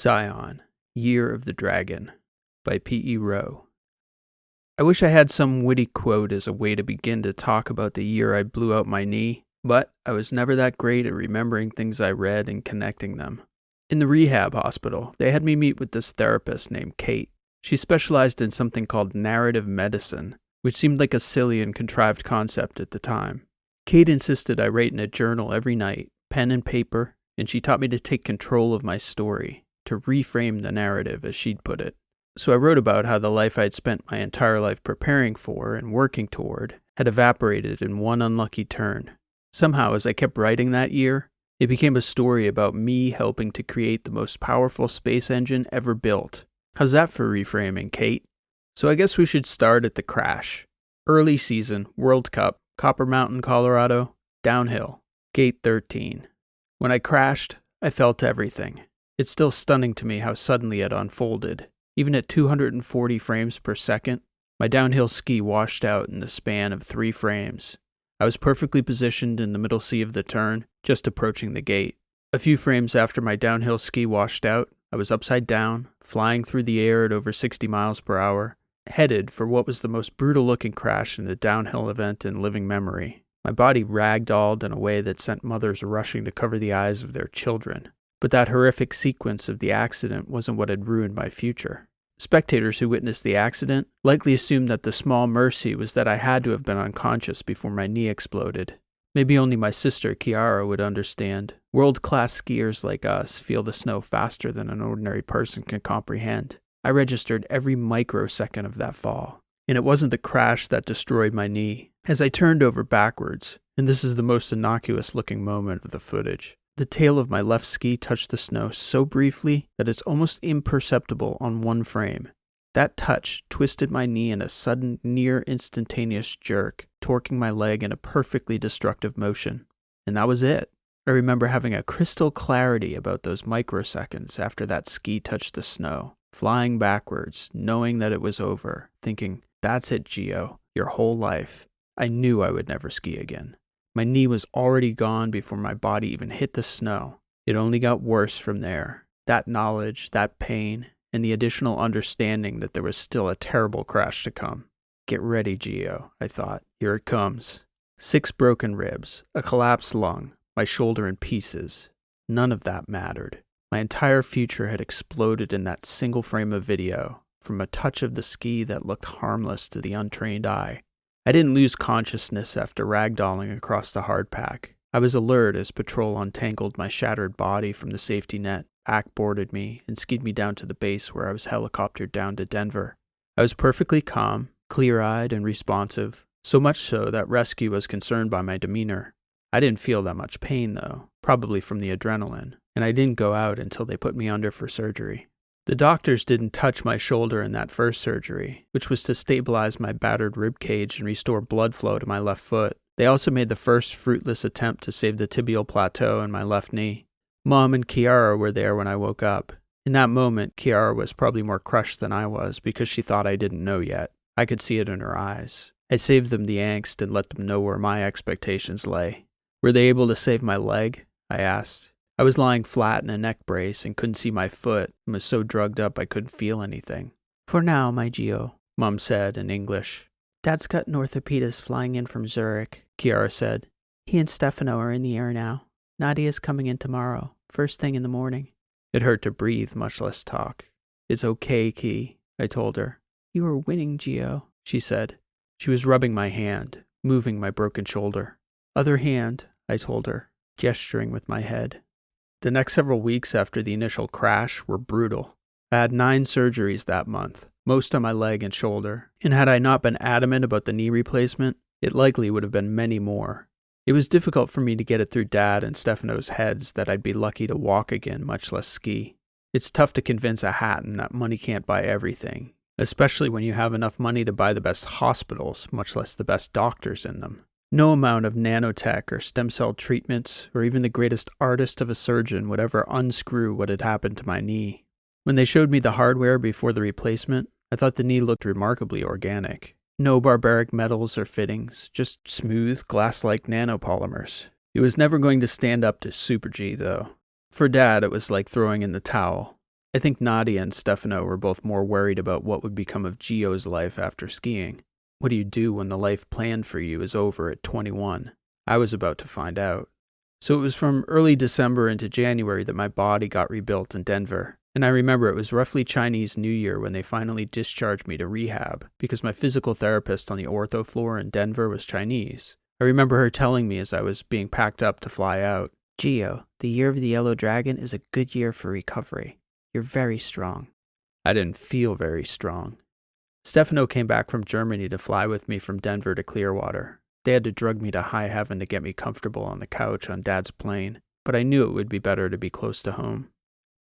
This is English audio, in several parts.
Scion, Year of the Dragon, by P.E. Rowe. I wish I had some witty quote as a way to begin to talk about the year I blew out my knee, but I was never that great at remembering things I read and connecting them. In the rehab hospital, they had me meet with this therapist named Kate. She specialized in something called narrative medicine, which seemed like a silly and contrived concept at the time. Kate insisted I write in a journal every night, pen and paper, and she taught me to take control of my story, to reframe the narrative, as she'd put it. So I wrote about how the life I'd spent my entire life preparing for and working toward had evaporated in one unlucky turn. Somehow, as I kept writing that year, it became a story about me helping to create the most powerful space engine ever built. How's that for reframing, Kate? So I guess we should start at the crash. Early season, World Cup, Copper Mountain, Colorado, downhill, gate 13. When I crashed, I felt everything. It's still stunning to me how suddenly it unfolded. Even at 240 frames per second, my downhill ski washed out in the span of 3 frames. I was perfectly positioned in the middle C of the turn, just approaching the gate. A few frames after my downhill ski washed out, I was upside down, flying through the air at over 60 miles per hour, headed for what was the most brutal-looking crash in a downhill event in living memory. My body ragdolled in a way that sent mothers rushing to cover the eyes of their children. But that horrific sequence of the accident wasn't what had ruined my future. Spectators who witnessed the accident likely assumed that the small mercy was that I had to have been unconscious before my knee exploded. Maybe only my sister, Kiara, would understand. World-class skiers like us feel the snow faster than an ordinary person can comprehend. I registered every microsecond of that fall. And it wasn't the crash that destroyed my knee. As I turned over backwards, and this is the most innocuous-looking moment of the footage, the tail of my left ski touched the snow so briefly that it's almost imperceptible on one frame. That touch twisted my knee in a sudden, near-instantaneous jerk, torquing my leg in a perfectly destructive motion. And that was it. I remember having a crystal clarity about those microseconds after that ski touched the snow, flying backwards, knowing that it was over, thinking, that's it, Gio, your whole life. I knew I would never ski again. My knee was already gone before my body even hit the snow. It only got worse from there. That knowledge, that pain, and the additional understanding that there was still a terrible crash to come. Get ready, Gio, I thought. Here it comes. 6 broken ribs, a collapsed lung, my shoulder in pieces. None of that mattered. My entire future had exploded in that single frame of video, from a touch of the ski that looked harmless to the untrained eye. I didn't lose consciousness after ragdolling across the hardpack. I was alert as patrol untangled my shattered body from the safety net, backboarded me, and skied me down to the base where I was helicoptered down to Denver. I was perfectly calm, clear-eyed, and responsive, so much so that rescue was concerned by my demeanor. I didn't feel that much pain, though, probably from the adrenaline, and I didn't go out until they put me under for surgery. The doctors didn't touch my shoulder in that first surgery, which was to stabilize my battered rib cage and restore blood flow to my left foot. They also made the first fruitless attempt to save the tibial plateau in my left knee. Mom and Kiara were there when I woke up. In that moment, Kiara was probably more crushed than I was because she thought I didn't know yet. I could see it in her eyes. I saved them the angst and let them know where my expectations lay. Were they able to save my leg? I asked. I was lying flat in a neck brace and couldn't see my foot and was so drugged up I couldn't feel anything. For now, my Gio, Mom said in English. Dad's got an orthopedist flying in from Zurich, Kiara said. He and Stefano are in the air now. Nadia's coming in tomorrow, first thing in the morning. It hurt to breathe, much less talk. It's okay, Ki, I told her. You are winning, Gio, she said. She was rubbing my hand, moving my broken shoulder. Other hand, I told her, gesturing with my head. The next several weeks after the initial crash were brutal. I had 9 surgeries that month, most on my leg and shoulder, and had I not been adamant about the knee replacement, it likely would have been many more. It was difficult for me to get it through Dad and Stefano's heads that I'd be lucky to walk again, much less ski. It's tough to convince a Hatton that money can't buy everything, especially when you have enough money to buy the best hospitals, much less the best doctors in them. No amount of nanotech or stem cell treatments, or even the greatest artist of a surgeon would ever unscrew what had happened to my knee. When they showed me the hardware before the replacement, I thought the knee looked remarkably organic. No barbaric metals or fittings, just smooth, glass-like nanopolymers. It was never going to stand up to Super G, though. For Dad, it was like throwing in the towel. I think Nadia and Stefano were both more worried about what would become of Gio's life after skiing. What do you do when the life planned for you is over at 21? I was about to find out. So it was from early December into January that my body got rebuilt in Denver. And I remember it was roughly Chinese New Year when they finally discharged me to rehab because my physical therapist on the ortho floor in Denver was Chinese. I remember her telling me as I was being packed up to fly out, "Gio, the year of the yellow dragon is a good year for recovery. You're very strong." I didn't feel very strong. Stefano came back from Germany to fly with me from Denver to Clearwater. They had to drug me to high heaven to get me comfortable on the couch on Dad's plane, but I knew it would be better to be close to home.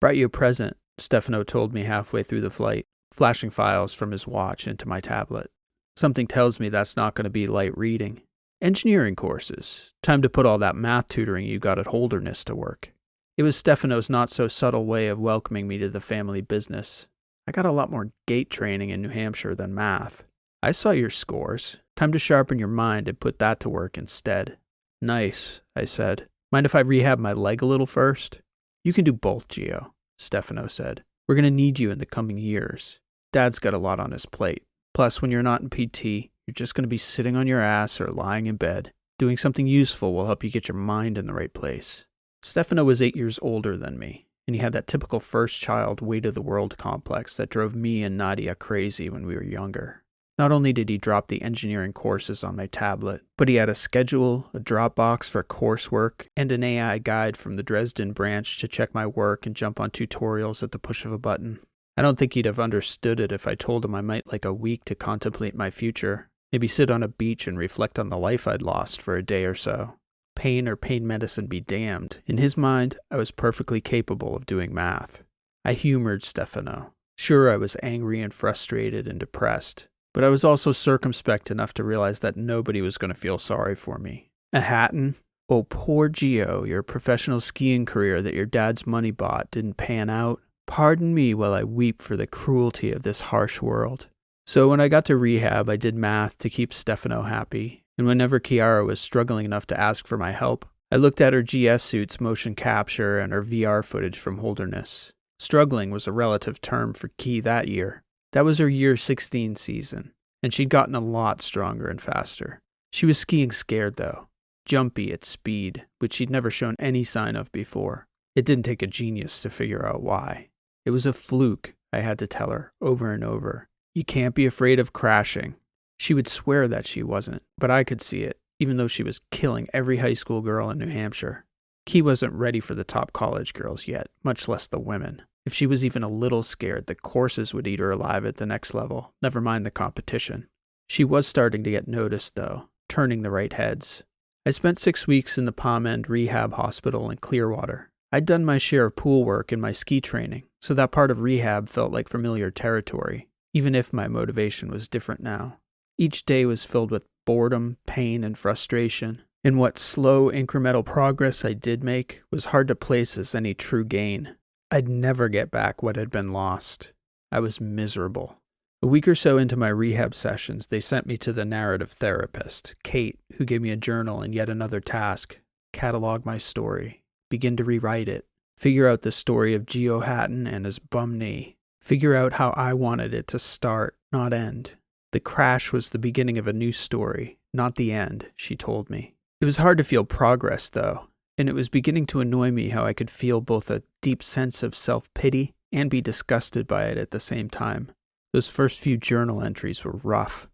"Brought you a present," Stefano told me halfway through the flight, flashing files from his watch into my tablet. "Something tells me that's not going to be light reading. Engineering courses. Time to put all that math tutoring you got at Holderness to work." It was Stefano's not-so-subtle way of welcoming me to the family business. I got a lot more gate training in New Hampshire than math. "I saw your scores. Time to sharpen your mind and put that to work instead." "Nice," I said. "Mind if I rehab my leg a little first?" "You can do both, Gio," Stefano said. "We're going to need you in the coming years. Dad's got a lot on his plate. Plus, when you're not in PT, you're just going to be sitting on your ass or lying in bed. Doing something useful will help you get your mind in the right place." Stefano was 8 years older than me, and he had that typical first child weight of the world complex that drove me and Nadia crazy when we were younger. Not only did he drop the engineering courses on my tablet, but he had a schedule, a Dropbox for coursework, and an AI guide from the Dresden branch to check my work and jump on tutorials at the push of a button. I don't think he'd have understood it if I told him I might like a week to contemplate my future, maybe sit on a beach and reflect on the life I'd lost for a day or so. Pain or pain medicine be damned. In his mind, I was perfectly capable of doing math. I humored Stefano. Sure, I was angry and frustrated and depressed, but I was also circumspect enough to realize that nobody was going to feel sorry for me. A Hatton? "Oh, poor Gio, your professional skiing career that your dad's money bought didn't pan out. Pardon me while I weep for the cruelty of this harsh world." So when I got to rehab, I did math to keep Stefano happy, and whenever Chiara was struggling enough to ask for my help, I looked at her GS suit's motion capture and her VR footage from Holderness. Struggling was a relative term for Key that year. That was her year 16 season, and she'd gotten a lot stronger and faster. She was skiing scared, though, jumpy at speed, which she'd never shown any sign of before. It didn't take a genius to figure out why. It was a fluke, I had to tell her, over and over. You can't be afraid of crashing. She would swear that she wasn't, but I could see it, even though she was killing every high school girl in New Hampshire. Key wasn't ready for the top college girls yet, much less the women. If she was even a little scared, the courses would eat her alive at the next level, never mind the competition. She was starting to get noticed, though, turning the right heads. I spent 6 weeks in the Palm End Rehab Hospital in Clearwater. I'd done my share of pool work in my ski training, so that part of rehab felt like familiar territory, even if my motivation was different now. Each day was filled with boredom, pain, and frustration, and what slow, incremental progress I did make was hard to place as any true gain. I'd never get back what had been lost. I was miserable. A week or so into my rehab sessions, they sent me to the narrative therapist, Kate, who gave me a journal and yet another task: catalog my story, begin to rewrite it, figure out the story of Gio Hatton and his bum knee, figure out how I wanted it to start, not end. The crash was the beginning of a new story, not the end, she told me. It was hard to feel progress, though, and it was beginning to annoy me how I could feel both a deep sense of self-pity and be disgusted by it at the same time. Those first few journal entries were rough.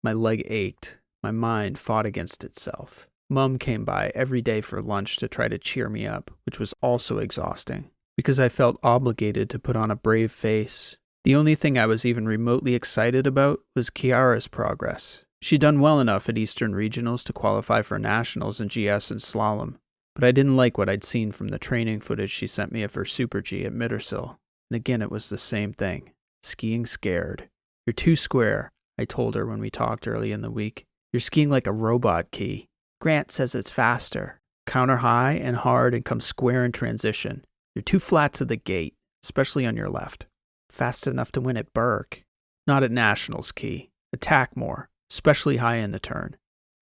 My leg ached. My mind fought against itself. Mum came by every day for lunch to try to cheer me up, which was also exhausting, because I felt obligated to put on a brave face. The only thing I was even remotely excited about was Chiara's progress. She'd done well enough at Eastern Regionals to qualify for Nationals in GS and Slalom, but I didn't like what I'd seen from the training footage she sent me of her Super G at Mittersill. And again, it was the same thing. Skiing scared. "You're too square," I told her when we talked early in the week. "You're skiing like a robot, Key. Grant says it's faster. Counter high and hard and come square in transition. You're too flat to the gate, especially on your left. Fast enough to win at Burke. Not at Nationals, Key. Attack more, especially high in the turn."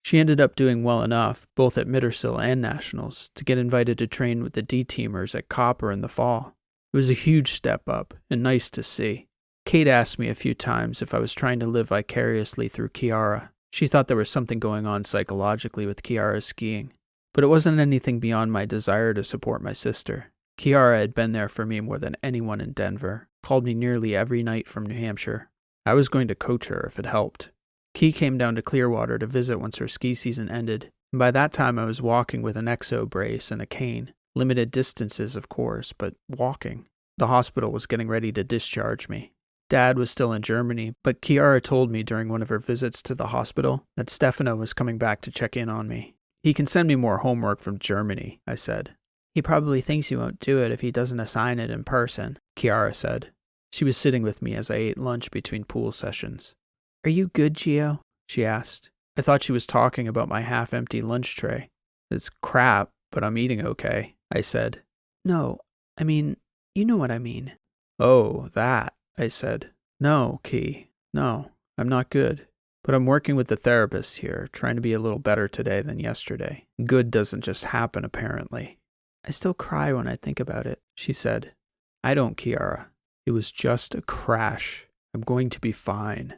She ended up doing well enough, both at Mittersill and Nationals, to get invited to train with the D-teamers at Copper in the fall. It was a huge step up, and nice to see. Kate asked me a few times if I was trying to live vicariously through Kiara. She thought there was something going on psychologically with Kiara's skiing. But it wasn't anything beyond my desire to support my sister. Kiara had been there for me more than anyone in Denver, called me nearly every night from New Hampshire. I was going to coach her if it helped. Key came down to Clearwater to visit once her ski season ended, and by that time I was walking with an exo brace and a cane. Limited distances, of course, but walking. The hospital was getting ready to discharge me. Dad was still in Germany, but Kiara told me during one of her visits to the hospital that Stefano was coming back to check in on me. He can send me more homework from Germany, I said. He probably thinks you won't do it if he doesn't assign it in person, Kiara said. She was sitting with me as I ate lunch between pool sessions. Are you good, Gio? She asked. I thought she was talking about my half-empty lunch tray. It's crap, but I'm eating okay, I said. No, I mean, you know what I mean. Oh, that, I said. No, Key. No, I'm not good. But I'm working with the therapist here, trying to be a little better today than yesterday. Good doesn't just happen, apparently. I still cry when I think about it, she said. I don't, Kiara. It was just a crash. I'm going to be fine.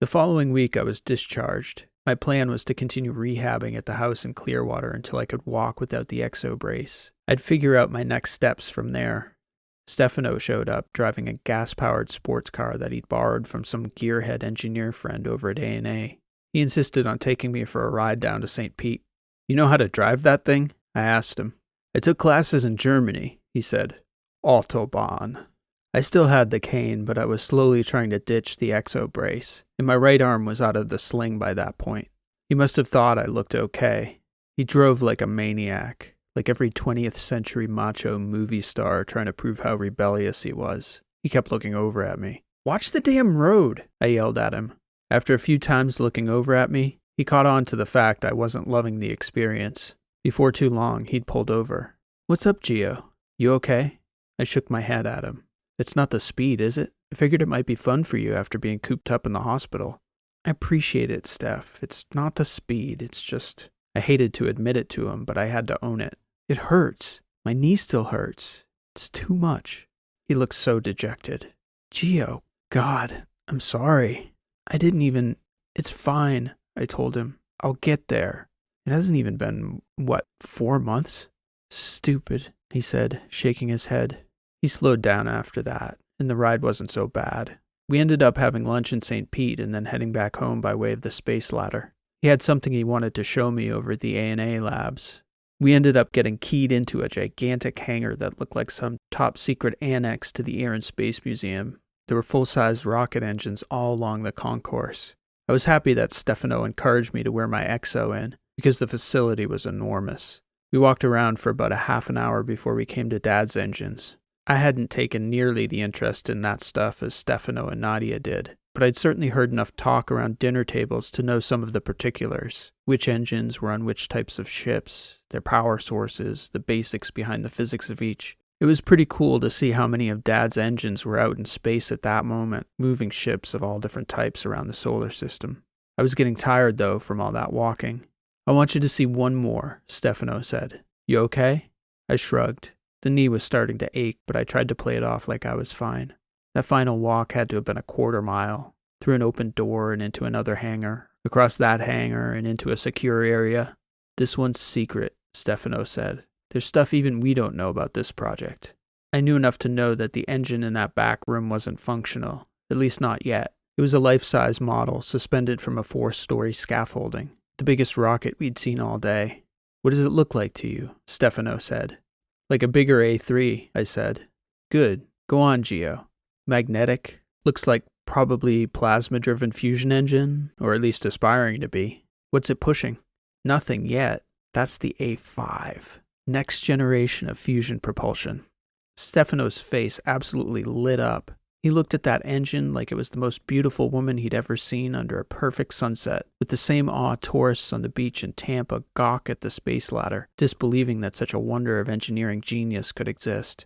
The following week, I was discharged. My plan was to continue rehabbing at the house in Clearwater until I could walk without the exo brace. I'd figure out my next steps from there. Stefano showed up, driving a gas-powered sports car that he'd borrowed from some gearhead engineer friend over at A&A. He insisted on taking me for a ride down to St. Pete. You know how to drive that thing? I asked him. I took classes in Germany, he said. Autobahn. I still had the cane, but I was slowly trying to ditch the exo brace, and my right arm was out of the sling by that point. He must have thought I looked okay. He drove like a maniac, like every 20th century macho movie star trying to prove how rebellious he was. He kept looking over at me. Watch the damn road, I yelled at him. After a few times looking over at me, he caught on to the fact I wasn't loving the experience. Before too long, he'd pulled over. What's up, Gio? You okay? I shook my head at him. It's not the speed, is it? I figured it might be fun for you after being cooped up in the hospital. I appreciate it, Steph. It's not the speed, it's just... I hated to admit it to him, but I had to own it. It hurts. My knee still hurts. It's too much. He looked so dejected. Gio, God, I'm sorry. I didn't even... It's fine, I told him. I'll get there. It hasn't even been, 4 months? Stupid, he said, shaking his head. He slowed down after that, and the ride wasn't so bad. We ended up having lunch in St. Pete and then heading back home by way of the space ladder. He had something he wanted to show me over at the A&A labs. We ended up getting keyed into a gigantic hangar that looked like some top-secret annex to the Air and Space Museum. There were full-sized rocket engines all along the concourse. I was happy that Stefano encouraged me to wear my exo in, because the facility was enormous. We walked around for about a half an hour before we came to Dad's engines. I hadn't taken nearly the interest in that stuff as Stefano and Nadia did, but I'd certainly heard enough talk around dinner tables to know some of the particulars, which engines were on which types of ships, their power sources, the basics behind the physics of each. It was pretty cool to see how many of Dad's engines were out in space at that moment, moving ships of all different types around the solar system. I was getting tired, though, from all that walking. I want you to see one more, Stefano said. You okay? I shrugged. The knee was starting to ache, but I tried to play it off like I was fine. That final walk had to have been a quarter mile, through an open door and into another hangar, across that hangar and into a secure area. This one's secret, Stefano said. There's stuff even we don't know about this project. I knew enough to know that the engine in that back room wasn't functional, at least not yet. It was a life-size model suspended from a 4-story scaffolding, the biggest rocket we'd seen all day. What does it look like to you? Stefano said. Like a bigger A3, I said. Good. Go on, Gio. Magnetic. Looks like probably plasma-driven fusion engine, or at least aspiring to be. What's it pushing? Nothing yet. That's the A5. Next generation of fusion propulsion. Stefano's face absolutely lit up. He looked at that engine like it was the most beautiful woman he'd ever seen under a perfect sunset, with the same awe tourists on the beach in Tampa gawk at the space ladder, disbelieving that such a wonder of engineering genius could exist.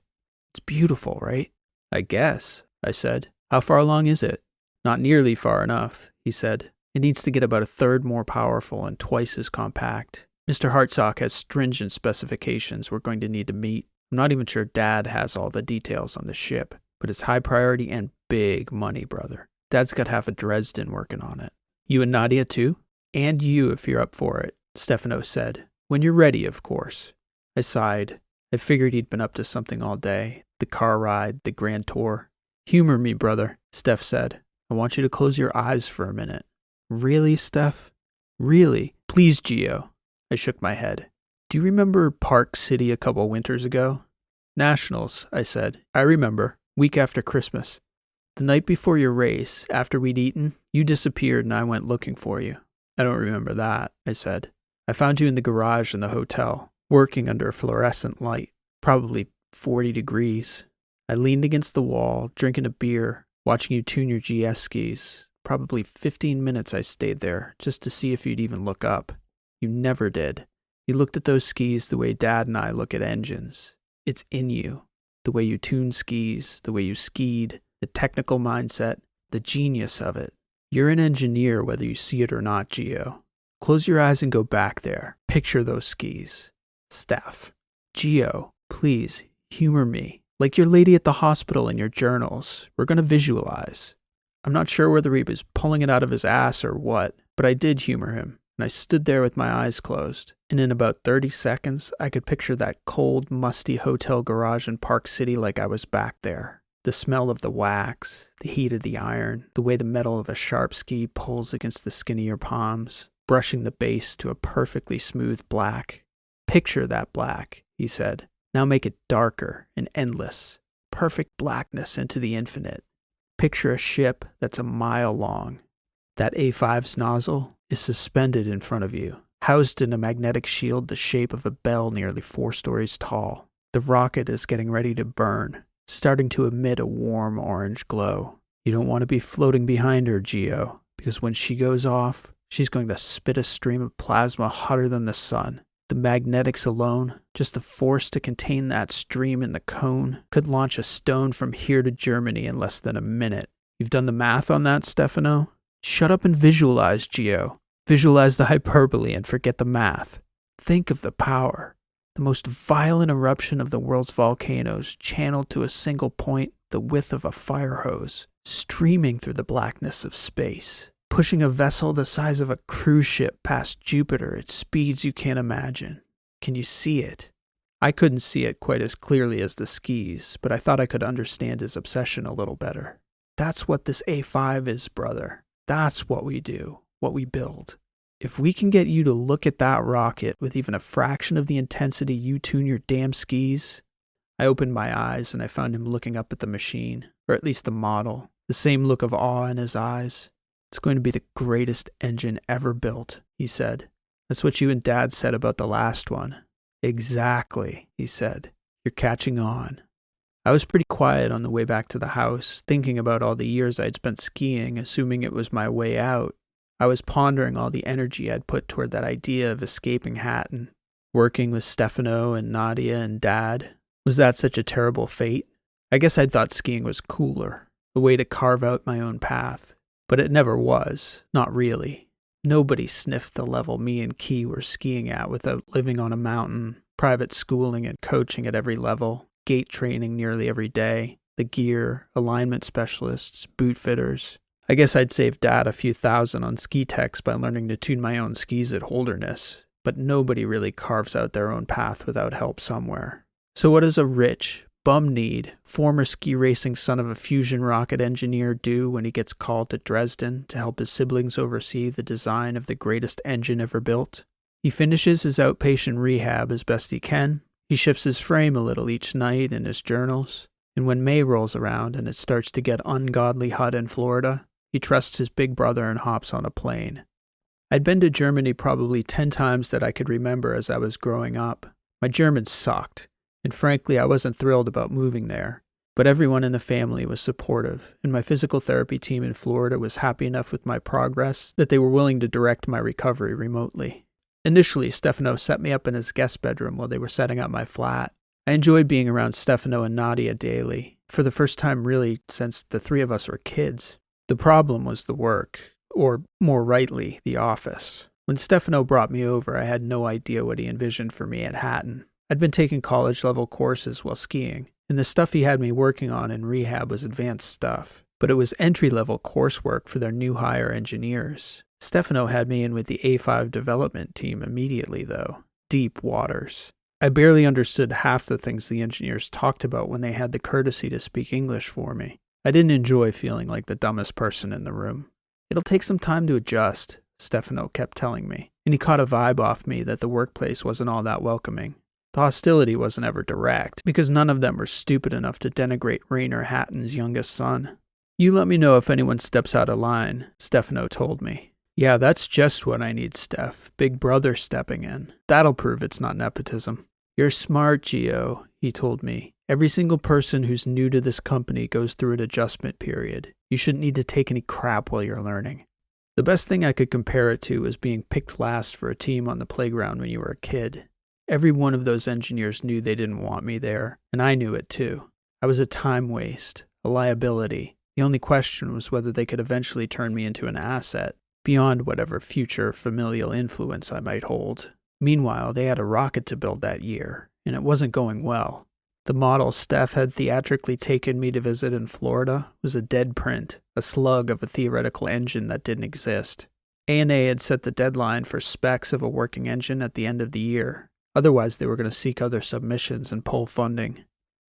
It's beautiful, right? I guess, I said. How far along is it? Not nearly far enough, he said. It needs to get about a third more powerful and twice as compact. Mr. Hartsock has stringent specifications we're going to need to meet. I'm not even sure Dad has all the details on the ship, but it's high priority and big money, brother. Dad's got half of Dresden working on it. You and Nadia too? And you if you're up for it, Stefano said. When you're ready, of course. I sighed. I figured he'd been up to something all day. The car ride, the grand tour. Humor me, brother, Steph said. I want you to close your eyes for a minute. Really, Steph? Really? Please, Gio. I shook my head. Do you remember Park City a couple winters ago? Nationals, I said. I remember. Week after Christmas. The night before your race, after we'd eaten, you disappeared and I went looking for you. I don't remember that, I said. I found you in the garage in the hotel, working under a fluorescent light, probably 40 degrees. I leaned against the wall, drinking a beer, watching you tune your GS skis. Probably 15 minutes I stayed there, just to see if you'd even look up. You never did. You looked at those skis the way Dad and I look at engines. It's in you. The way you tune skis, the way you skied, the technical mindset, the genius of it. You're an engineer whether you see it or not, Gio. Close your eyes and go back there. Picture those skis. Steph. Gio, please, humor me. Like your lady at the hospital in your journals. We're going to visualize. I'm not sure whether he was pulling it out of his ass or what, but I did humor him, and I stood there with my eyes closed. And in about 30 seconds, I could picture that cold, musty hotel garage in Park City like I was back there. The smell of the wax, the heat of the iron, the way the metal of a sharp ski pulls against the skin of your palms, brushing the base to a perfectly smooth black. Picture that black, he said. Now make it darker and endless. Perfect blackness into the infinite. Picture a ship that's a mile long. That A5's nozzle is suspended in front of you, housed in a magnetic shield the shape of a bell nearly 4 stories tall. The rocket is getting ready to burn, starting to emit a warm orange glow. You don't want to be floating behind her, Gio, because when she goes off, she's going to spit a stream of plasma hotter than the sun. The magnetics alone, just the force to contain that stream in the cone, could launch a stone from here to Germany in less than a minute. You've done the math on that, Stefano? Shut up and visualize, Gio. Visualize the hyperbole and forget the math. Think of the power. The most violent eruption of the world's volcanoes channeled to a single point the width of a fire hose, streaming through the blackness of space, pushing a vessel the size of a cruise ship past Jupiter at speeds you can't imagine. Can you see it? I couldn't see it quite as clearly as the skis, but I thought I could understand his obsession a little better. That's what this A5 is, brother. That's what we do, what we build. If we can get you to look at that rocket with even a fraction of the intensity you tune your damn skis. I opened my eyes and I found him looking up at the machine, or at least the model, the same look of awe in his eyes. It's going to be the greatest engine ever built, he said. That's what you and Dad said about the last one. Exactly, he said. You're catching on. I was pretty quiet on the way back to the house, thinking about all the years I'd spent skiing, assuming it was my way out. I was pondering all the energy I'd put toward that idea of escaping Hatton. Working with Stefano and Nadia and Dad. Was that such a terrible fate? I guess I'd thought skiing was cooler, a way to carve out my own path. But it never was, not really. Nobody sniffed the level me and Key were skiing at without living on a mountain, private schooling and coaching at every level, gate training nearly every day, the gear, alignment specialists, boot fitters. I guess I'd save Dad a few thousand on ski techs by learning to tune my own skis at Holderness, but nobody really carves out their own path without help somewhere. So what does a rich, bum-kneed, former ski racing son of a fusion rocket engineer do when he gets called to Dresden to help his siblings oversee the design of the greatest engine ever built? He finishes his outpatient rehab as best he can. He shifts his frame a little each night in his journals. And when May rolls around and it starts to get ungodly hot in Florida, he trusts his big brother and hops on a plane. I'd been to Germany probably 10 times that I could remember as I was growing up. My German sucked, and frankly I wasn't thrilled about moving there. But everyone in the family was supportive, and my physical therapy team in Florida was happy enough with my progress that they were willing to direct my recovery remotely. Initially, Stefano set me up in his guest bedroom while they were setting up my flat. I enjoyed being around Stefano and Nadia daily, for the first time really since the 3 of us were kids. The problem was the work, or more rightly, the office. When Stefano brought me over, I had no idea what he envisioned for me at Hatton. I'd been taking college-level courses while skiing, and the stuff he had me working on in rehab was advanced stuff, but it was entry-level coursework for their new hire engineers. Stefano had me in with the A5 development team immediately, though. Deep waters. I barely understood half the things the engineers talked about when they had the courtesy to speak English for me. I didn't enjoy feeling like the dumbest person in the room. It'll take some time to adjust, Stefano kept telling me, and he caught a vibe off me that the workplace wasn't all that welcoming. The hostility wasn't ever direct, because none of them were stupid enough to denigrate Rainer Hatton's youngest son. You let me know if anyone steps out of line, Stefano told me. Yeah, that's just what I need, Steph. Big brother stepping in. That'll prove it's not nepotism. You're smart, Gio, he told me. Every single person who's new to this company goes through an adjustment period. You shouldn't need to take any crap while you're learning. The best thing I could compare it to was being picked last for a team on the playground when you were a kid. Every one of those engineers knew they didn't want me there, and I knew it too. I was a time waste, a liability. The only question was whether they could eventually turn me into an asset, beyond whatever future familial influence I might hold. Meanwhile, they had a rocket to build that year, and it wasn't going well. The model Steph had theatrically taken me to visit in Florida was a dead print, a slug of a theoretical engine that didn't exist. A&A had set the deadline for specs of a working engine at the end of the year. Otherwise, they were going to seek other submissions and pull funding.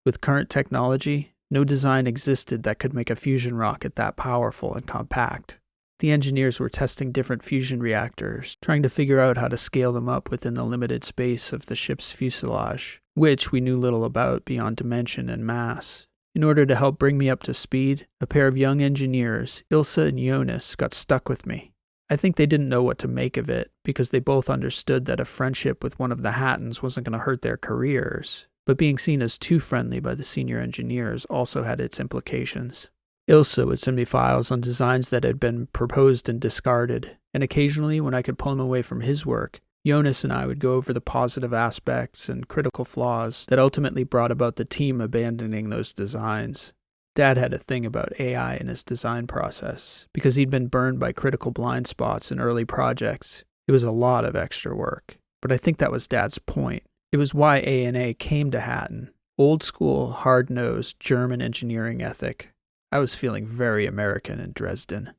With current technology, no design existed that could make a fusion rocket that powerful and compact. The engineers were testing different fusion reactors, trying to figure out how to scale them up within the limited space of the ship's fuselage, which we knew little about beyond dimension and mass. In order to help bring me up to speed, a pair of young engineers, Ilsa and Jonas, got stuck with me. I think they didn't know what to make of it, because they both understood that a friendship with one of the Hattons wasn't going to hurt their careers, but being seen as too friendly by the senior engineers also had its implications. Ilsa would send me files on designs that had been proposed and discarded, and occasionally, when I could pull him away from his work, Jonas and I would go over the positive aspects and critical flaws that ultimately brought about the team abandoning those designs. Dad had a thing about AI in his design process, because he'd been burned by critical blind spots in early projects. It was a lot of extra work, but I think that was Dad's point. It was why A&A came to Hatton. Old school, hard-nosed German engineering ethic. I was feeling very American in Dresden.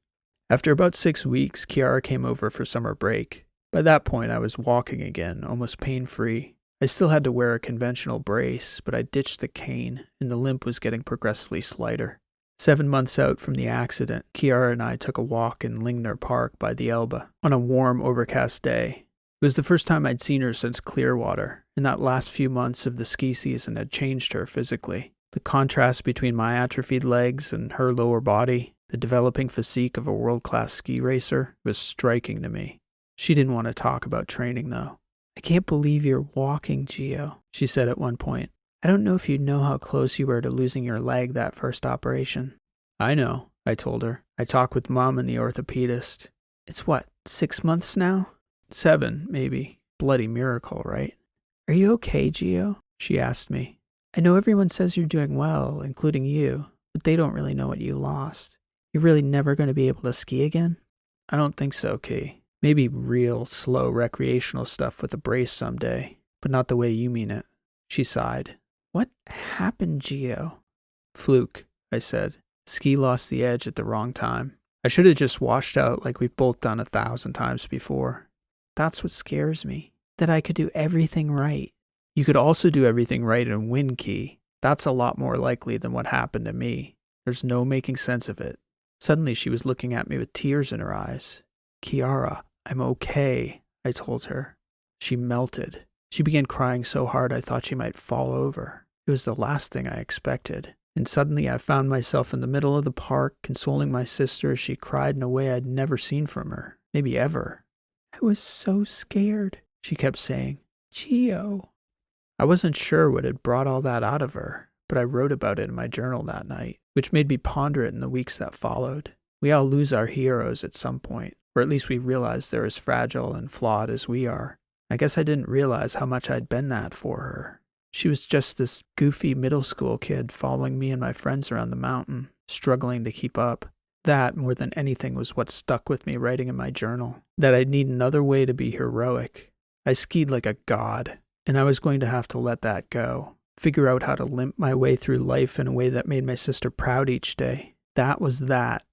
After about 6 weeks, Chiara came over for summer break. By that point, I was walking again, almost pain-free. I still had to wear a conventional brace, but I ditched the cane, and the limp was getting progressively slighter. 7 months out from the accident, Chiara and I took a walk in Lingner Park by the Elbe on a warm, overcast day. It was the first time I'd seen her since Clearwater, and that last few months of the ski season had changed her physically. The contrast between my atrophied legs and her lower body, the developing physique of a world-class ski racer, was striking to me. She didn't want to talk about training, though. I can't believe you're walking, Gio, she said at one point. I don't know if you know how close you were to losing your leg that first operation. I know, I told her. I talked with Mom and the orthopedist. It's what, 6 months now? 7, maybe. Bloody miracle, right? Are you okay, Gio? She asked me. I know everyone says you're doing well, including you, but they don't really know what you lost. You're really never going to be able to ski again? I don't think so, Kay. Maybe real, slow, recreational stuff with a brace someday, but not the way you mean it. She sighed. What happened, Gio? Fluke, I said. Ski lost the edge at the wrong time. I should have just washed out like we've both done 1,000 times before. That's what scares me, that I could do everything right. You could also do everything right and win, Key. That's a lot more likely than what happened to me. There's no making sense of it. Suddenly she was looking at me with tears in her eyes. Chiara, I'm okay, I told her. She melted. She began crying so hard I thought she might fall over. It was the last thing I expected. And suddenly I found myself in the middle of the park, consoling my sister as she cried in a way I'd never seen from her. Maybe ever. I was so scared, she kept saying. Gio. I wasn't sure what had brought all that out of her, but I wrote about it in my journal that night, which made me ponder it in the weeks that followed. We all lose our heroes at some point, or at least we realize they're as fragile and flawed as we are. I guess I didn't realize how much I'd been that for her. She was just this goofy middle school kid following me and my friends around the mountain, struggling to keep up. That, more than anything, was what stuck with me writing in my journal, that I'd need another way to be heroic. I skied like a god, and I was going to have to let that go. Figure out how to limp my way through life in a way that made my sister proud each day. That was that.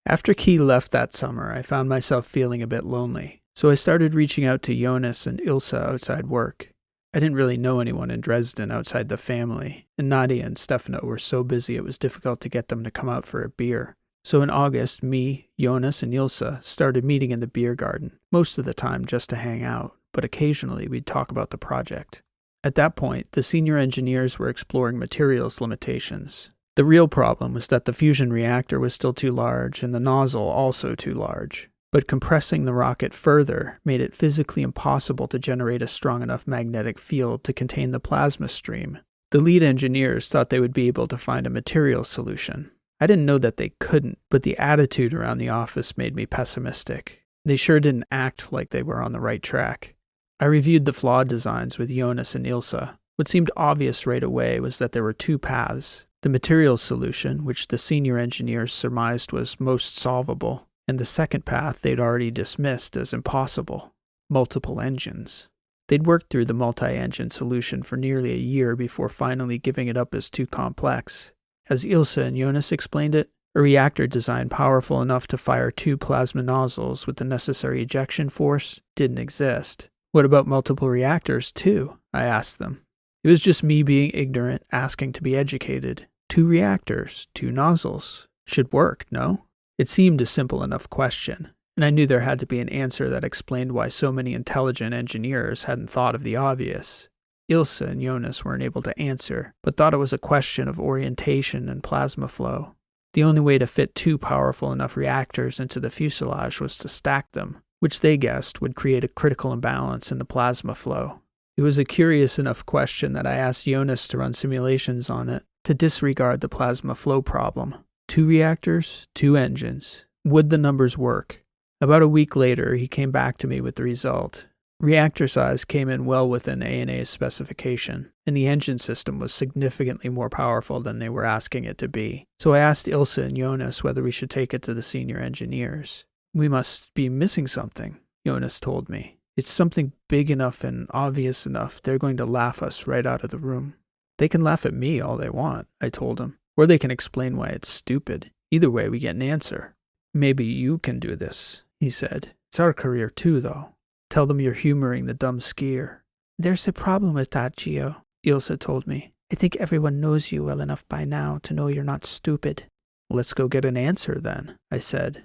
After Key left that summer, I found myself feeling a bit lonely, so I started reaching out to Jonas and Ilse outside work. I didn't really know anyone in Dresden outside the family, and Nadia and Stefano were so busy it was difficult to get them to come out for a beer. So in August, me, Jonas, and Ilse started meeting in the beer garden, most of the time just to hang out, but occasionally we'd talk about the project. At that point, the senior engineers were exploring materials limitations. The real problem was that the fusion reactor was still too large and the nozzle also too large. But compressing the rocket further made it physically impossible to generate a strong enough magnetic field to contain the plasma stream. The lead engineers thought they would be able to find a material solution. I didn't know that they couldn't, but the attitude around the office made me pessimistic. They sure didn't act like they were on the right track. I reviewed the flawed designs with Jonas and Ilse. What seemed obvious right away was that there were two paths: the materials solution, which the senior engineers surmised was most solvable, and the second path they'd already dismissed as impossible: multiple engines. They'd worked through the multi-engine solution for nearly a year before finally giving it up as too complex. As Ilse and Jonas explained it, a reactor design powerful enough to fire two plasma nozzles with the necessary ejection force didn't exist. What about multiple reactors, too? I asked them. It was just me being ignorant, asking to be educated. 2 reactors, 2 nozzles. Should work, no? It seemed a simple enough question, and I knew there had to be an answer that explained why so many intelligent engineers hadn't thought of the obvious. Ilse and Jonas weren't able to answer, but thought it was a question of orientation and plasma flow. The only way to fit 2 powerful enough reactors into the fuselage was to stack them, which they guessed would create a critical imbalance in the plasma flow. It was a curious enough question that I asked Jonas to run simulations on it, to disregard the plasma flow problem. 2 reactors, 2 engines. Would the numbers work? About a week later, he came back to me with the result. Reactor size came in well within ANA's specification, and the engine system was significantly more powerful than they were asking it to be. So I asked Ilse and Jonas whether we should take it to the senior engineers. We must be missing something, Jonas told me. It's something big enough and obvious enough they're going to laugh us right out of the room. They can laugh at me all they want, I told him, or they can explain why it's stupid. Either way, we get an answer. Maybe you can do this, he said. It's our career too, though. Tell them you're humoring the dumb skier. There's a problem with that, Gio, Ilse told me. I think everyone knows you well enough by now to know you're not stupid. Let's go get an answer then, I said.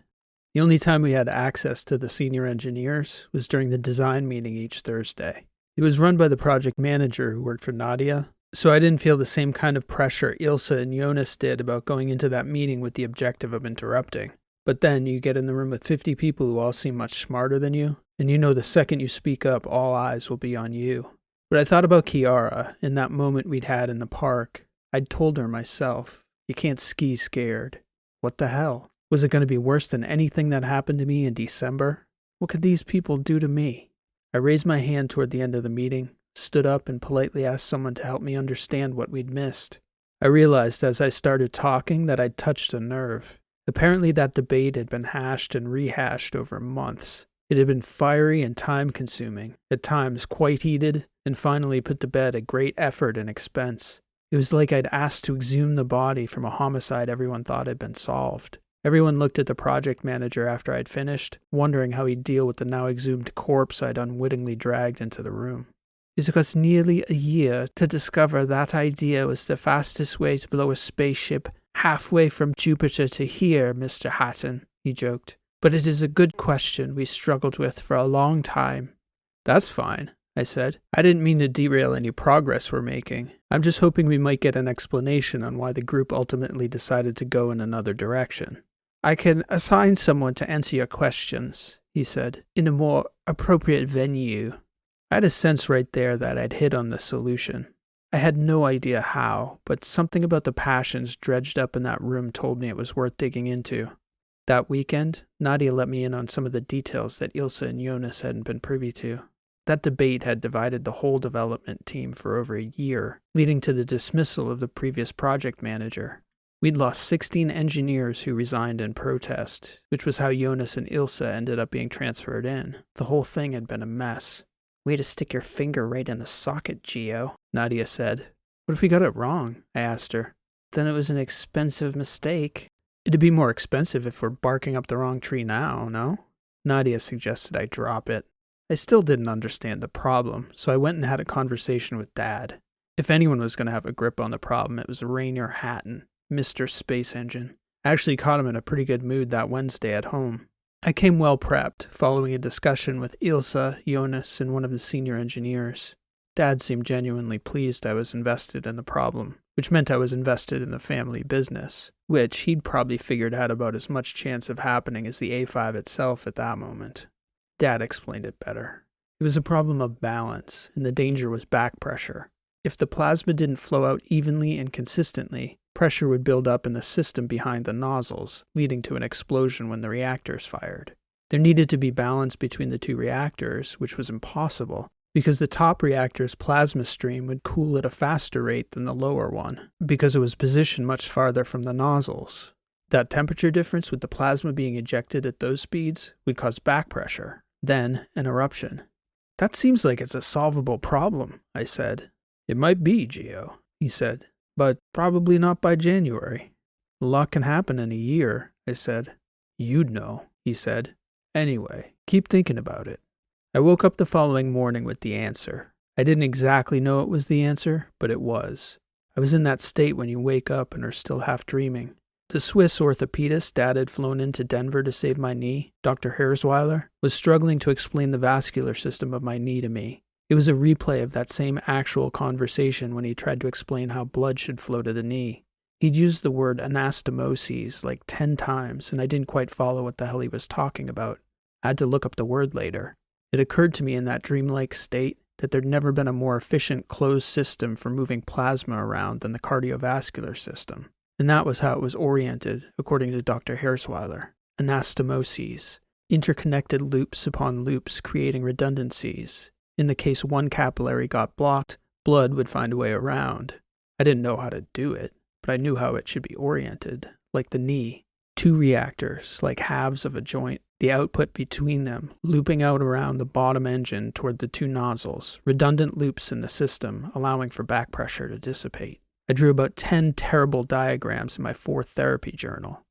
The only time we had access to the senior engineers was during the design meeting each Thursday. It was run by the project manager who worked for Nadia, so I didn't feel the same kind of pressure Ilse and Jonas did about going into that meeting with the objective of interrupting. But then you get in the room with 50 people who all seem much smarter than you, and you know the second you speak up, all eyes will be on you. But I thought about Kiara in that moment we'd had in the park. I'd told her myself, you can't ski scared. What the hell? Was it going to be worse than anything that happened to me in December? What could these people do to me? I raised my hand toward the end of the meeting, stood up and politely asked someone to help me understand what we'd missed. I realized as I started talking that I'd touched a nerve. Apparently that debate had been hashed and rehashed over months. It had been fiery and time-consuming, at times quite heated, and finally put to bed at great effort and expense. It was like I'd asked to exhume the body from a homicide everyone thought had been solved. Everyone looked at the project manager after I'd finished, wondering how he'd deal with the now exhumed corpse I'd unwittingly dragged into the room. It took us nearly a year to discover that idea was the fastest way to blow a spaceship halfway from Jupiter to here, Mr. Hatton, he joked. But it is a good question we struggled with for a long time. That's fine, I said. I didn't mean to derail any progress we're making. I'm just hoping we might get an explanation on why the group ultimately decided to go in another direction. I can assign someone to answer your questions, he said, in a more appropriate venue. I had a sense right there that I'd hit on the solution. I had no idea how, but something about the passions dredged up in that room told me it was worth digging into. That weekend, Nadia let me in on some of the details that Ilse and Jonas hadn't been privy to. That debate had divided the whole development team for over a year, leading to the dismissal of the previous project manager. We'd lost 16 engineers who resigned in protest, which was how Jonas and Ilse ended up being transferred in. The whole thing had been a mess. Way to stick your finger right in the socket, Geo, Nadia said. What if we got it wrong? I asked her. Then it was an expensive mistake. It'd be more expensive if we're barking up the wrong tree now, no? Nadia suggested I drop it. I still didn't understand the problem, so I went and had a conversation with Dad. If anyone was going to have a grip on the problem, it was Rainier Hatton, Mr. Space Engine. I actually caught him in a pretty good mood that Wednesday at home. I came well prepped, following a discussion with Ilsa, Jonas, and one of the senior engineers. Dad seemed genuinely pleased I was invested in the problem, which meant I was invested in the family business, which he'd probably figured had about as much chance of happening as the A5 itself at that moment. Dad explained it better. It was a problem of balance, and the danger was back pressure. If the plasma didn't flow out evenly and consistently, pressure would build up in the system behind the nozzles, leading to an explosion when the reactors fired. There needed to be balance between the two reactors, which was impossible, because the top reactor's plasma stream would cool at a faster rate than the lower one, because it was positioned much farther from the nozzles. That temperature difference with the plasma being ejected at those speeds would cause back pressure, then an eruption. That seems like it's a solvable problem, I said. It might be, Geo, he said, but probably not by January. A lot can happen in a year, I said. You'd know, he said. Anyway, keep thinking about it. I woke up the following morning with the answer. I didn't exactly know it was the answer, but it was. I was in that state when you wake up and are still half dreaming. The Swiss orthopedist Dad had flown into Denver to save my knee, Dr. Herzweiler, was struggling to explain the vascular system of my knee to me. It was a replay of that same actual conversation when he tried to explain how blood should flow to the knee. He'd used the word anastomoses like 10 times, and I didn't quite follow what the hell he was talking about. I had to look up the word later. It occurred to me in that dreamlike state that there'd never been a more efficient closed system for moving plasma around than the cardiovascular system. And that was how it was oriented, according to Dr. Herzweiler. Anastomoses, interconnected loops upon loops creating redundancies. In the case one capillary got blocked, blood would find a way around. I didn't know how to do it, but I knew how it should be oriented, like the knee. 2 reactors, like halves of a joint, the output between them, looping out around the bottom engine toward the 2 nozzles, redundant loops in the system, allowing for back pressure to dissipate. I drew about 10 terrible diagrams in my 4th therapy journal.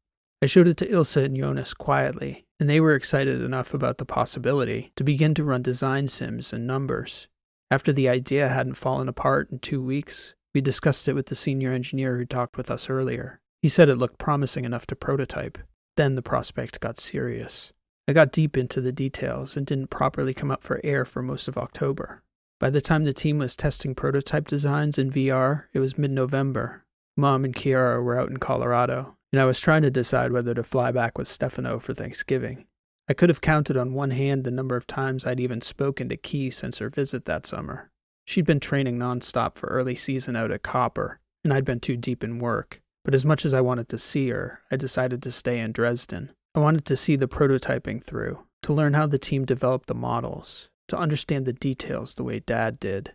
I showed it to Ilsa and Jonas quietly, and they were excited enough about the possibility to begin to run design sims and numbers. After the idea hadn't fallen apart in 2 weeks, we discussed it with the senior engineer who talked with us earlier. He said it looked promising enough to prototype. Then the prospect got serious. I got deep into the details and didn't properly come up for air for most of October. By the time the team was testing prototype designs in VR, it was mid-November. Mom and Kiara were out in Colorado, and I was trying to decide whether to fly back with Stefano for Thanksgiving. I could have counted on one hand the number of times I'd even spoken to Key since her visit that summer. She'd been training nonstop for early season out at Copper, and I'd been too deep in work. But as much as I wanted to see her, I decided to stay in Dresden. I wanted to see the prototyping through, to learn how the team developed the models, to understand the details the way Dad did.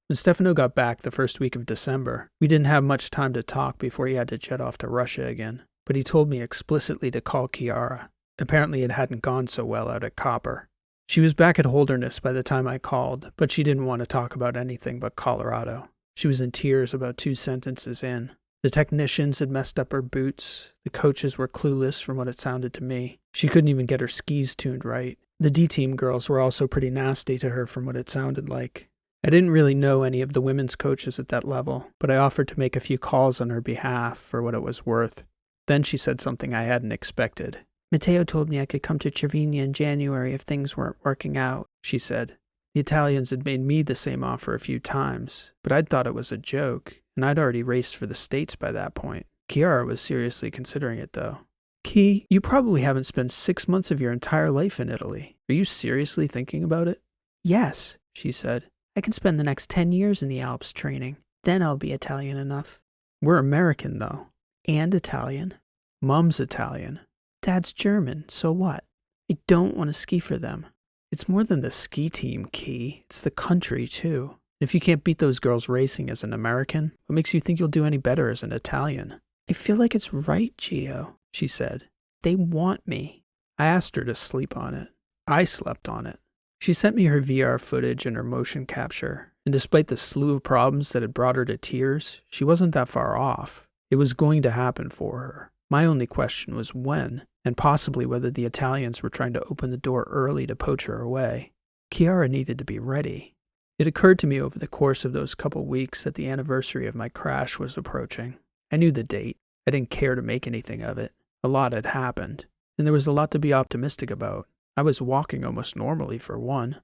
When Stefano got back the first week of December, we didn't have much time to talk before he had to jet off to Russia again, but he told me explicitly to call Kiara. Apparently it hadn't gone so well out at Copper. She was back at Holderness by the time I called, but she didn't want to talk about anything but Colorado. She was in tears about 2 sentences in. The technicians had messed up her boots. The coaches were clueless from what it sounded to me. She couldn't even get her skis tuned right. The D-team girls were also pretty nasty to her from what it sounded like. I didn't really know any of the women's coaches at that level, but I offered to make a few calls on her behalf for what it was worth. Then she said something I hadn't expected. Matteo told me I could come to Cervinia in January if things weren't working out, she said. The Italians had made me the same offer a few times, but I'd thought it was a joke, and I'd already raced for the States by that point. Kiara was seriously considering it, though. Key, you probably haven't spent 6 months of your entire life in Italy. Are you seriously thinking about it? Yes, she said. I can spend the next 10 years in the Alps training. Then I'll be Italian enough. We're American, though. And Italian. Mom's Italian. Dad's German, so what? I don't want to ski for them. It's more than the ski team, Key. It's the country, too. If you can't beat those girls racing as an American, what makes you think you'll do any better as an Italian? I feel like it's right, Gio, she said. They want me. I asked her to sleep on it. I slept on it. She sent me her VR footage and her motion capture, and despite the slew of problems that had brought her to tears, she wasn't that far off. It was going to happen for her. My only question was when, and possibly whether the Italians were trying to open the door early to poach her away. Chiara needed to be ready. It occurred to me over the course of those couple weeks that the anniversary of my crash was approaching. I knew the date. I didn't care to make anything of it. A lot had happened, and there was a lot to be optimistic about. I was walking almost normally for one.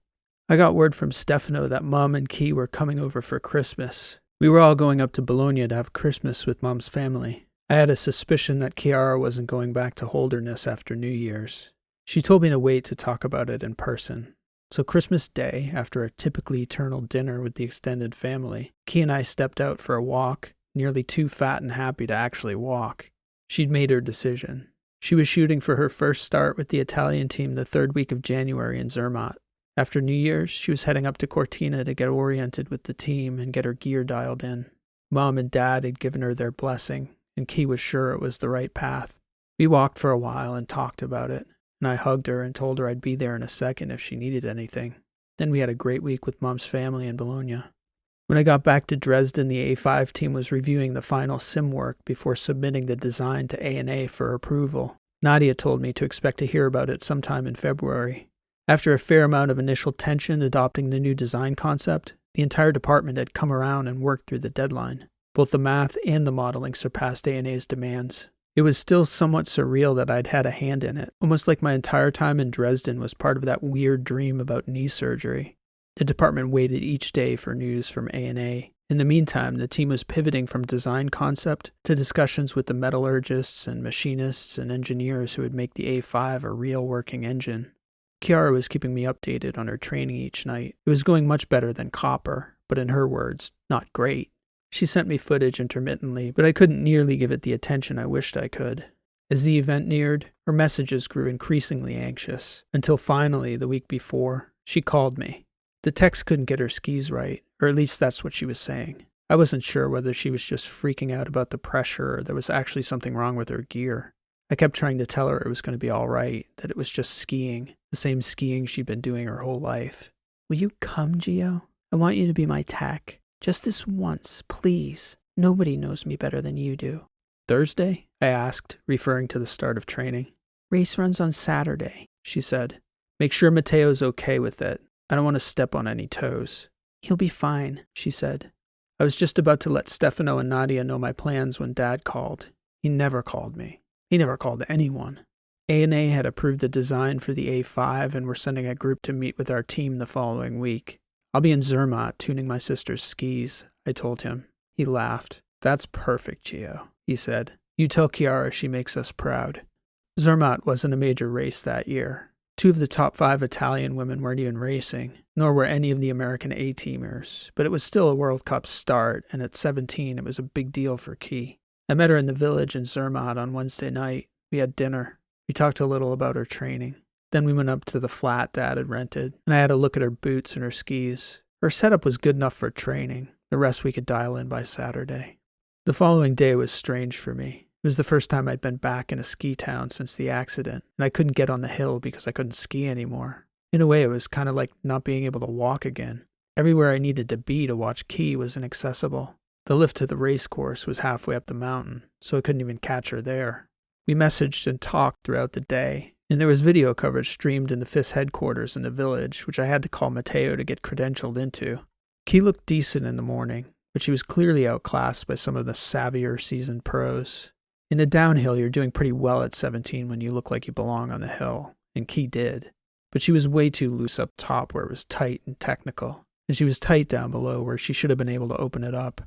I got word from Stefano that Mom and Key were coming over for Christmas. We were all going up to Bologna to have Christmas with Mom's family. I had a suspicion that Chiara wasn't going back to Holderness after New Year's. She told me to wait to talk about it in person. So Christmas Day, after a typically eternal dinner with the extended family, Key and I stepped out for a walk, nearly too fat and happy to actually walk. She'd made her decision. She was shooting for her first start with the Italian team the third week of January in Zermatt. After New Year's, she was heading up to Cortina to get oriented with the team and get her gear dialed in. Mom and Dad had given her their blessing, and Key was sure it was the right path. We walked for a while and talked about it, and I hugged her and told her I'd be there in a second if she needed anything. Then we had a great week with Mom's family in Bologna. When I got back to Dresden, the A5 team was reviewing the final sim work before submitting the design to A&A for approval. Nadia told me to expect to hear about it sometime in February. After a fair amount of initial tension adopting the new design concept, the entire department had come around and worked through the deadline. Both the math and the modeling surpassed A&A's demands. It was still somewhat surreal that I'd had a hand in it, almost like my entire time in Dresden was part of that weird dream about knee surgery. The department waited each day for news from A&A. In the meantime, the team was pivoting from design concept to discussions with the metallurgists and machinists and engineers who would make the A5 a real working engine. Chiara was keeping me updated on her training each night. It was going much better than copper, but in her words, not great. She sent me footage intermittently, but I couldn't nearly give it the attention I wished I could. As the event neared, her messages grew increasingly anxious, until finally, the week before, she called me. The text couldn't get her skis right, or at least that's what she was saying. I wasn't sure whether she was just freaking out about the pressure or there was actually something wrong with her gear. I kept trying to tell her it was going to be all right, that it was just skiing, the same skiing she'd been doing her whole life. Will you come, Gio? I want you to be my tech. Just this once, please. Nobody knows me better than you do. Thursday? I asked, referring to the start of training. Race runs on Saturday, she said. Make sure Matteo's okay with it. I don't want to step on any toes. He'll be fine, she said. I was just about to let Stefano and Nadia know my plans when Dad called. He never called me. He never called anyone. A&A had approved the design for the A5 and were sending a group to meet with our team the following week. I'll be in Zermatt tuning my sister's skis, I told him. He laughed. That's perfect, Gio, he said. You tell Chiara she makes us proud. Zermatt wasn't a major race that year. 2 of the top 5 Italian women weren't even racing, nor were any of the American A-teamers, but it was still a World Cup start, and at 17 it was a big deal for Key. I met her in the village in Zermatt on Wednesday night. We had dinner. We talked a little about her training. Then we went up to the flat Dad had rented, and I had a look at her boots and her skis. Her setup was good enough for training. The rest we could dial in by Saturday. The following day was strange for me. It was the first time I'd been back in a ski town since the accident, and I couldn't get on the hill because I couldn't ski anymore. In a way, it was kind of like not being able to walk again. Everywhere I needed to be to watch Key was inaccessible. The lift to the race course was halfway up the mountain, so I couldn't even catch her there. We messaged and talked throughout the day, and there was video coverage streamed in the FIS headquarters in the village, which I had to call Matteo to get credentialed into. Key looked decent in the morning, but she was clearly outclassed by some of the savvier seasoned pros. In the downhill, you're doing pretty well at 17 when you look like you belong on the hill, and Key did. But she was way too loose up top where it was tight and technical, and she was tight down below where she should have been able to open it up.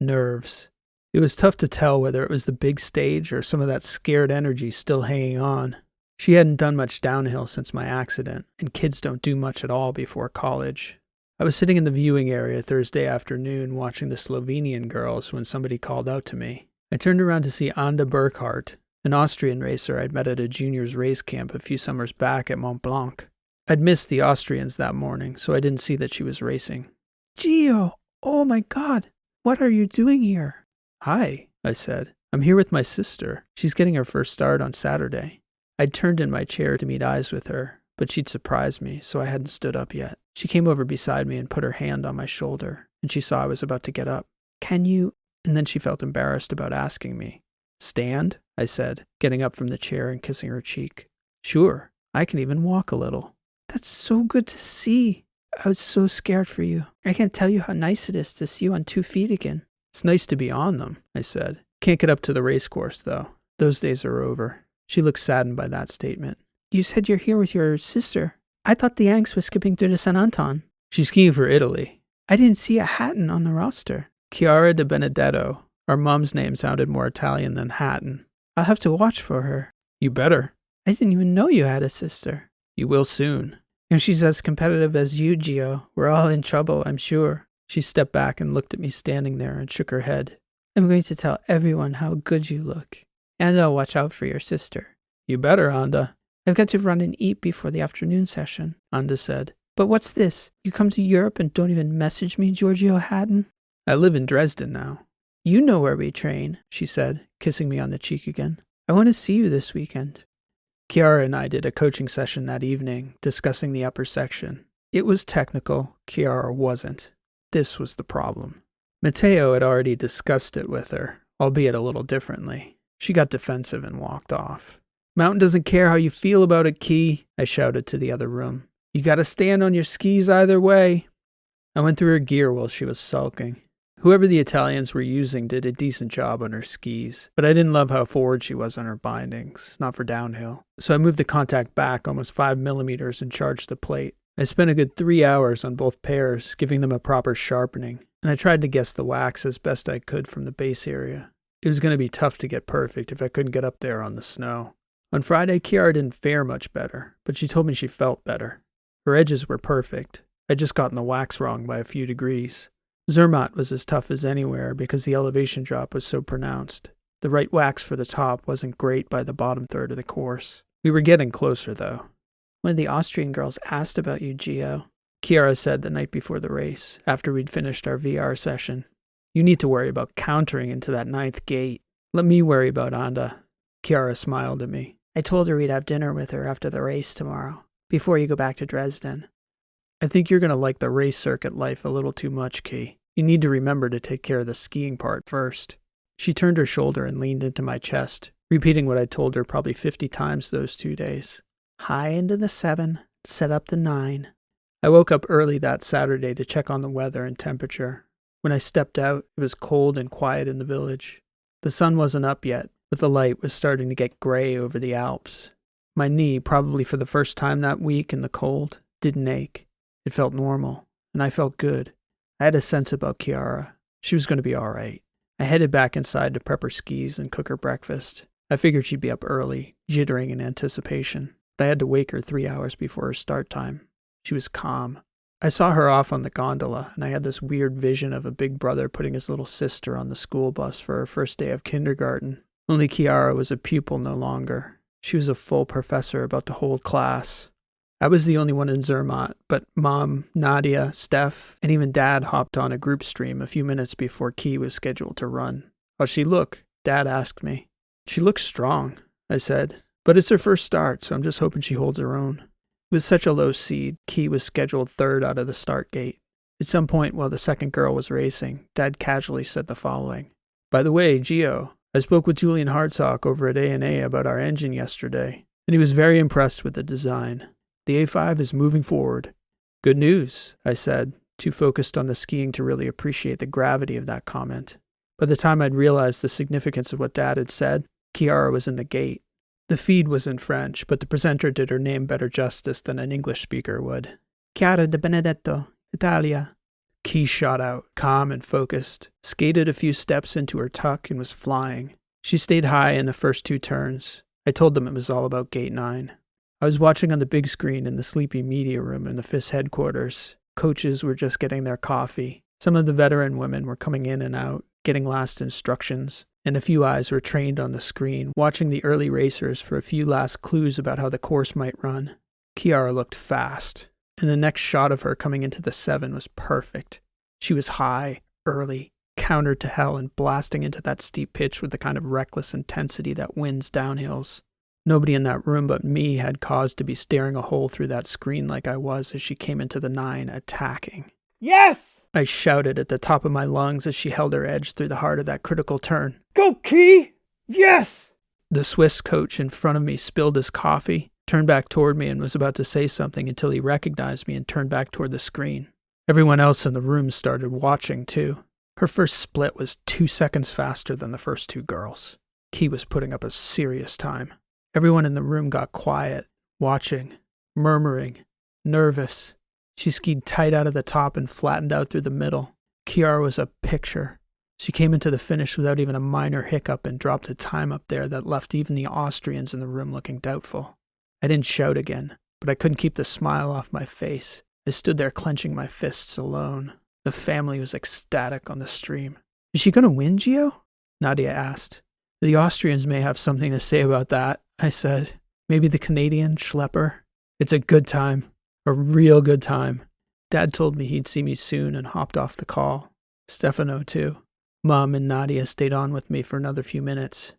Nerves. It was tough to tell whether it was the big stage or some of that scared energy still hanging on. She hadn't done much downhill since my accident, and kids don't do much at all before college. I was sitting in the viewing area Thursday afternoon watching the Slovenian girls when somebody called out to me. I turned around to see Anda Burkhardt, an Austrian racer I'd met at a juniors race camp a few summers back at Mont Blanc. I'd missed the Austrians that morning, so I didn't see that she was racing. Gio, oh my God, what are you doing here? Hi, I said. I'm here with my sister. She's getting her first start on Saturday. I'd turned in my chair to meet eyes with her, but she'd surprised me, so I hadn't stood up yet. She came over beside me and put her hand on my shoulder, and she saw I was about to get up. Can you? And then she felt embarrassed about asking me. Stand? I said, getting up from the chair and kissing her cheek. Sure, I can even walk a little. That's so good to see. I was so scared for you. I can't tell you how nice it is to see you on 2 feet again. It's nice to be on them, I said. Can't get up to the race course, though. Those days are over. She looked saddened by that statement. You said you're here with your sister. I thought the Yanks was skipping through to San Anton. She's skiing for Italy. I didn't see a Hatton on the roster. Chiara de Benedetto. Our mom's name sounded more Italian than Hatton. I'll have to watch for her. You better. I didn't even know you had a sister. You will soon. If she's as competitive as you, Gio, we're all in trouble, I'm sure. She stepped back and looked at me standing there and shook her head. I'm going to tell everyone how good you look. And I'll watch out for your sister. You better, Anda. I've got to run and eat before the afternoon session, Anda said. But what's this? You come to Europe and don't even message me, Giorgio Hatton? I live in Dresden now. You know where we train, she said, kissing me on the cheek again. I want to see you this weekend. Chiara and I did a coaching session that evening, discussing the upper section. It was technical, Chiara wasn't. This was the problem. Matteo had already discussed it with her, albeit a little differently. She got defensive and walked off. Mountain doesn't care how you feel about it, Key, I shouted to the other room. You gotta stand on your skis either way. I went through her gear while she was sulking. Whoever the Italians were using did a decent job on her skis, but I didn't love how forward she was on her bindings, not for downhill. So I moved the contact back almost 5 millimeters and charged the plate. I spent a good 3 hours on both pairs, giving them a proper sharpening, and I tried to guess the wax as best I could from the base area. It was going to be tough to get perfect if I couldn't get up there on the snow. On Friday, Chiara didn't fare much better, but she told me she felt better. Her edges were perfect. I'd just gotten the wax wrong by a few degrees. Zermatt was as tough as anywhere because the elevation drop was so pronounced. The right wax for the top wasn't great by the bottom third of the course. We were getting closer, though. One of the Austrian girls asked about you, Gio. Chiara said the night before the race, after we'd finished our VR session. You need to worry about countering into that 9th gate. Let me worry about Anda. Chiara smiled at me. I told her we'd have dinner with her after the race tomorrow, before you go back to Dresden. I think you're going to like the race circuit life a little too much, Key. You need to remember to take care of the skiing part first. She turned her shoulder and leaned into my chest, repeating what I'd told her probably 50 times those 2 days. High into the 7, set up the 9. I woke up early that Saturday to check on the weather and temperature. When I stepped out, it was cold and quiet in the village. The sun wasn't up yet, but the light was starting to get gray over the Alps. My knee, probably for the first time that week in the cold, didn't ache. It felt normal, and I felt good. I had a sense about Chiara. She was going to be all right. I headed back inside to prep her skis and cook her breakfast. I figured she'd be up early, jittering in anticipation, but I had to wake her 3 hours before her start time. She was calm. I saw her off on the gondola, and I had this weird vision of a big brother putting his little sister on the school bus for her first day of kindergarten. Only Chiara was a pupil no longer. She was a full professor about to hold class. I was the only one in Zermatt, but Mom, Nadia, Steph, and even Dad hopped on a group stream a few minutes before Key was scheduled to run. How'd she look? Dad asked me. She looks strong, I said, but it's her first start, so I'm just hoping she holds her own. With such a low seed, Key was scheduled 3rd out of the start gate. At some point while the second girl was racing, Dad casually said the following. By the way, Gio, I spoke with Julian Hartsock over at A&A about our engine yesterday, and he was very impressed with the design. The A5 is moving forward. Good news, I said, too focused on the skiing to really appreciate the gravity of that comment. By the time I'd realized the significance of what Dad had said, Chiara was in the gate. The feed was in French, but the presenter did her name better justice than an English speaker would. Chiara de Benedetto, Italia. Key shot out, calm and focused, skated a few steps into her tuck and was flying. She stayed high in the first 2 turns. I told them it was all about gate 9. I was watching on the big screen in the sleepy media room in the FIS headquarters. Coaches were just getting their coffee. Some of the veteran women were coming in and out, getting last instructions, and a few eyes were trained on the screen, watching the early racers for a few last clues about how the course might run. Chiara looked fast, and the next shot of her coming into the 7 was perfect. She was high, early, countered to hell and blasting into that steep pitch with the kind of reckless intensity that wins downhills. Nobody in that room but me had cause to be staring a hole through that screen like I was as she came into the 9, attacking. Yes! I shouted at the top of my lungs as she held her edge through the heart of that critical turn. Go, Key! Yes! The Swiss coach in front of me spilled his coffee, turned back toward me and was about to say something until he recognized me and turned back toward the screen. Everyone else in the room started watching too. Her first split was 2 seconds faster than the first 2 girls. Key was putting up a serious time. Everyone in the room got quiet, watching, murmuring, nervous. She skied tight out of the top and flattened out through the middle. Kiara was a picture. She came into the finish without even a minor hiccup and dropped a time up there that left even the Austrians in the room looking doubtful. I didn't shout again, but I couldn't keep the smile off my face. I stood there clenching my fists alone. The family was ecstatic on the stream. Is she going to win, Gio? Nadia asked. The Austrians may have something to say about that, I said. Maybe the Canadian schlepper. It's a good time. A real good time. Dad told me he'd see me soon and hopped off the call. Stefano, too. Mom and Nadia stayed on with me for another few minutes.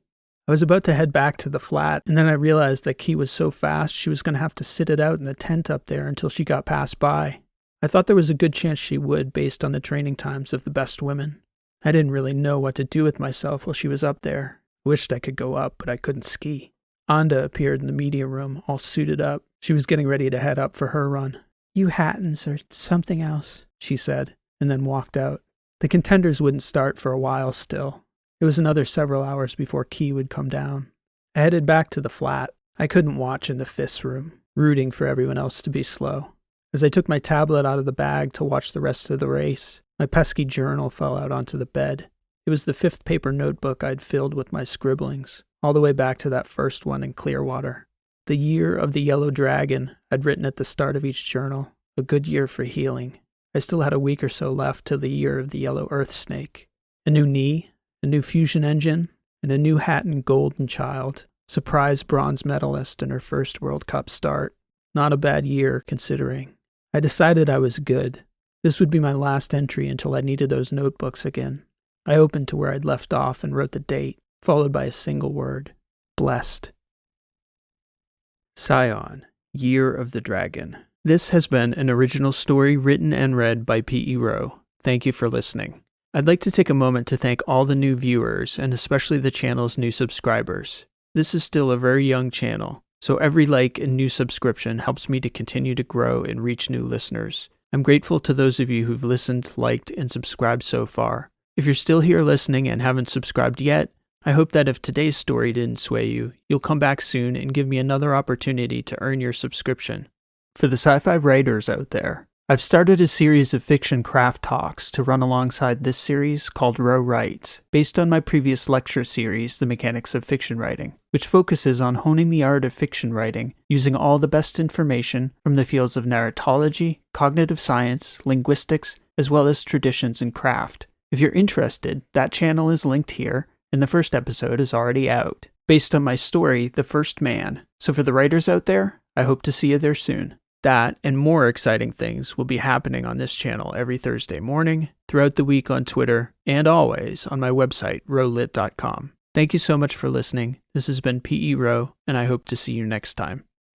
I was about to head back to the flat, and then I realized that Key was so fast she was going to have to sit it out in the tent up there until she got passed by. I thought there was a good chance she would, based on the training times of the best women. I didn't really know what to do with myself while she was up there. I wished I could go up, but I couldn't ski. Anda appeared in the media room, all suited up. She was getting ready to head up for her run. You Hattons or something else, she said, and then walked out. The contenders wouldn't start for a while still. It was another several hours before Key would come down. I headed back to the flat. I couldn't watch in the FIS room, rooting for everyone else to be slow. As I took my tablet out of the bag to watch the rest of the race, my pesky journal fell out onto the bed. It was the 5th paper notebook I'd filled with my scribblings, all the way back to that first one in Clearwater. The year of the yellow dragon I'd written at the start of each journal, a good year for healing. I still had a week or so left till the year of the yellow earth snake. A new knee, a new fusion engine, and a new Hatton golden child. Surprise bronze medalist in her first World Cup start. Not a bad year, considering. I decided I was good. This would be my last entry until I needed those notebooks again. I opened to where I'd left off and wrote the date, followed by a single word. Blessed. Scion, Year of the Dragon. This has been an original story written and read by P.E. Rowe. Thank you for listening. I'd like to take a moment to thank all the new viewers and especially the channel's new subscribers. This is still a very young channel, so every like and new subscription helps me to continue to grow and reach new listeners. I'm grateful to those of you who've listened, liked, and subscribed so far. If you're still here listening and haven't subscribed yet, I hope that if today's story didn't sway you, you'll come back soon and give me another opportunity to earn your subscription. For the sci-fi writers out there, I've started a series of fiction craft talks to run alongside this series called Rowe Writes, based on my previous lecture series, The Mechanics of Fiction Writing, which focuses on honing the art of fiction writing using all the best information from the fields of narratology, cognitive science, linguistics, as well as traditions and craft. If you're interested, that channel is linked here, and the first episode is already out, based on my story, The First Man. So for the writers out there, I hope to see you there soon. That and more exciting things will be happening on this channel every Thursday morning, throughout the week on Twitter, and always on my website, rowelit.com. Thank you so much for listening. This has been P.E. Rowe, and I hope to see you next time.